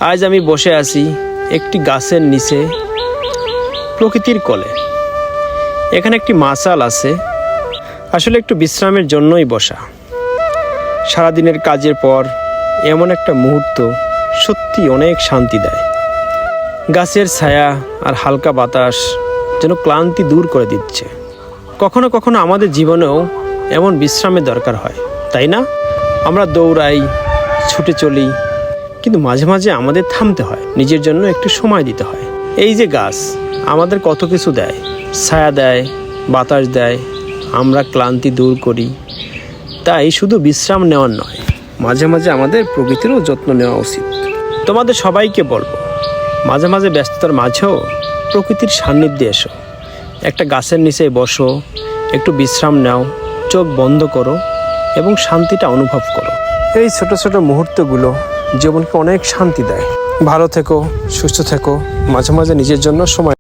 আজ আমি বসে আছি একটি গাছের নিচে, প্রকৃতির কোলে। এখানে একটি মাচাল আছে, আসলে একটু বিশ্রামের জন্যই বসা। সারাদিনের কাজের পর এমন একটা মুহূর্ত সত্যি অনেক শান্তি দেয়। গাছের ছায়া আর হালকা বাতাস যেন ক্লান্তি দূর করে দিচ্ছে। কখনো কখনো আমাদের জীবনেও এমন বিশ্রামের দরকার হয়, তাই না? আমরা দৌড়াই, ছুটে চলি, কিন্তু মাঝে মাঝে আমাদের থামতে হয়, নিজের জন্য একটু সময় দিতে হয়। এই যে গাছ আমাদের কত কিছু দেয়, ছায়া দেয়, বাতাস দেয়, আমরা ক্লান্তি দূর করি। তাই শুধু বিশ্রাম নেওয়ার নয়, মাঝে মাঝে আমাদের প্রকৃতিরও যত্ন নেওয়া উচিত। তোমাদের সবাইকে বলবো, মাঝে মাঝে ব্যস্ততার মাঝেও প্রকৃতির সান্নিধ্যে এসো, একটা গাছের নিচে বসো, একটু বিশ্রাম নাও, চোখ বন্ধ করো এবং শান্তিটা অনুভব করো। এই ছোট ছোট মুহূর্তগুলো জীবনকে অনেক শান্তি দেয়। ভালো থেকো, সুস্থ থেকো, মাঝে মাঝে নিজের জন্য সময়